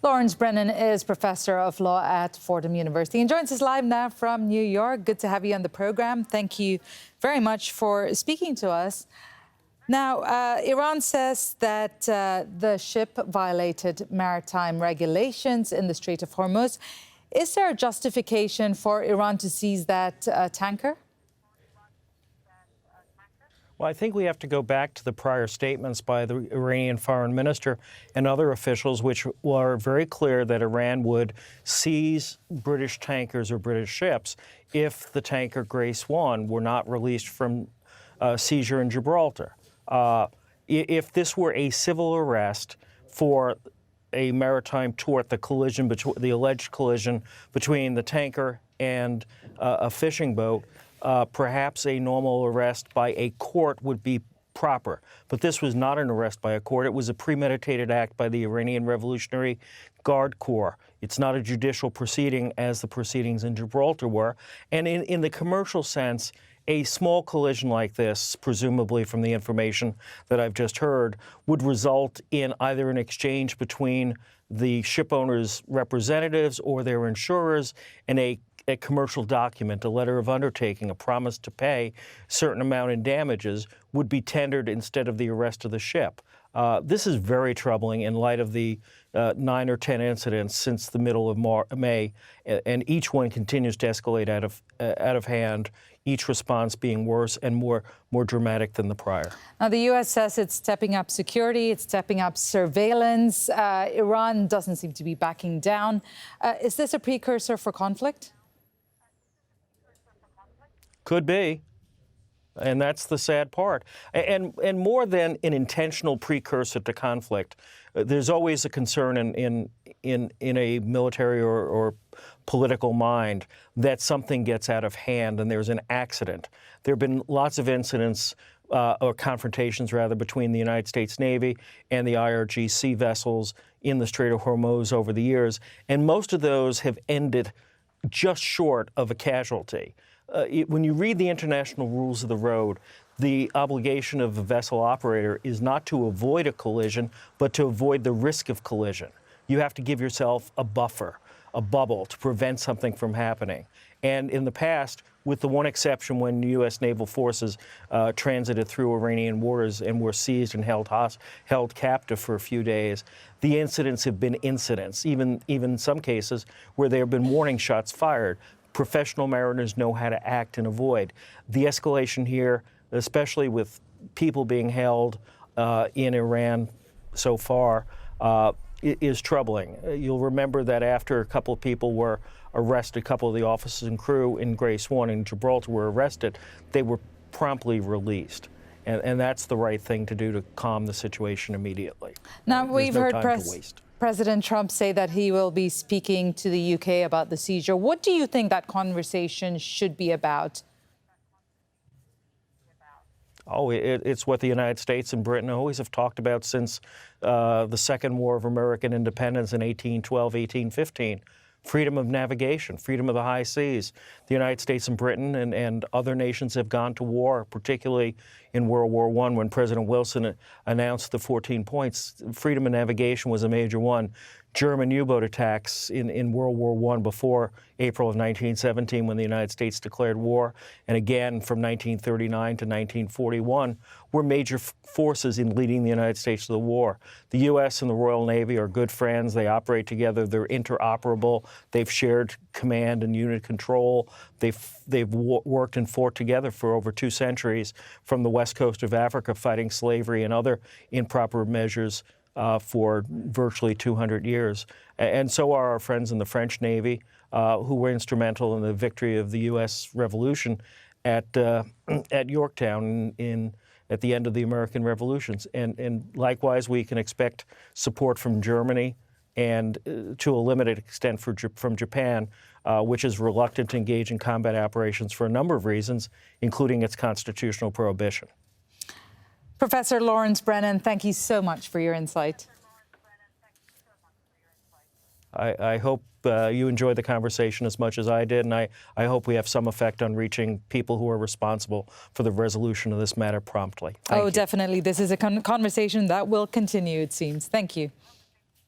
Lawrence Brennan is Professor of Law at Fordham University and joins us live now from New York. Good to have you on the program. Thank you very much for speaking to us. Now, Iran says that the ship violated maritime regulations in the Strait of Hormuz. Is there a justification for Iran to seize that tanker? Well, I think we have to go back to the prior statements by the Iranian foreign minister and other officials, which were very clear that Iran would seize British tankers or British ships if the tanker Grace 1 were not released from seizure in Gibraltar. If this were a civil arrest for a maritime tort, the alleged collision between the tanker and a fishing boat, perhaps a normal arrest by a court would be proper. But this was not an arrest by a court. It was a premeditated act by the Iranian Revolutionary Guard Corps. It's not a judicial proceeding as the proceedings in Gibraltar were. And in the commercial sense, a small collision like this, presumably from the information that I've just heard, would result in either an exchange between the ship owners' representatives or their insurers and a commercial document, a letter of undertaking, a promise to pay a certain amount in damages would be tendered instead of the arrest of the ship. This is very troubling in light of the 9 or 10 incidents since the middle of May, and each one continues to escalate out of hand, each response being worse and more dramatic than the prior. Now, the U.S. says it's stepping up security, it's stepping up surveillance. Iran doesn't seem to be backing down. Is this a precursor for conflict? Could be. And that's the sad part. And more than an intentional precursor to conflict, there's always a concern in a military or political mind that something gets out of hand and there's an accident. There have been lots of incidents or confrontations, rather, between the United States Navy and the IRGC vessels in the Strait of Hormuz over the years, and most of those have ended just short of a casualty. When you read the international rules of the road, the obligation of the vessel operator is not to avoid a collision, but to avoid the risk of collision. You have to give yourself a buffer, a bubble, to prevent something from happening. And in the past, with the one exception when U.S. naval forces transited through Iranian waters and were seized and held captive for a few days, the incidents have been incidents, even in some cases where there have been warning shots fired. Professional mariners know how to act and avoid. The escalation here, especially with people being held in Iran so far, is troubling. You'll remember that after a couple of people were arrested, a couple of the officers and crew in Grace 1 in Gibraltar were arrested, they were promptly released. And that's the right thing to do to calm the situation immediately. Now, we've heard President Trump say that he will be speaking to the UK about the seizure. What do you think that conversation should be about? Oh, it's what the United States and Britain always have talked about since the Second War of American Independence in 1812, 1815. Freedom of navigation, freedom of the high seas. The United States and Britain and other nations have gone to war, particularly in World War I when President Wilson announced the 14 points. Freedom of navigation was a major one. German U-boat attacks in World War I before April of 1917 when the United States declared war, and again from 1939 to 1941, were major forces in leading the United States to the war. The U.S. and the Royal Navy are good friends. They operate together. They're interoperable. They've shared command and unit control. They've worked and fought together for over 2 centuries from the west coast of Africa, fighting slavery and other improper measures for virtually 200 years. And so are our friends in the French Navy, who were instrumental in the victory of the U.S. Revolution at Yorktown at the end of the American Revolutions. And likewise, we can expect support from Germany and to a limited extent from Japan, which is reluctant to engage in combat operations for a number of reasons, including its constitutional prohibition. Professor Lawrence Brennan, thank you so much for your insight. I hope you enjoyed the conversation as much as I did, and I hope we have some effect on reaching people who are responsible for the resolution of this matter promptly. Thank you. Definitely. This is a conversation that will continue, it seems. Thank you.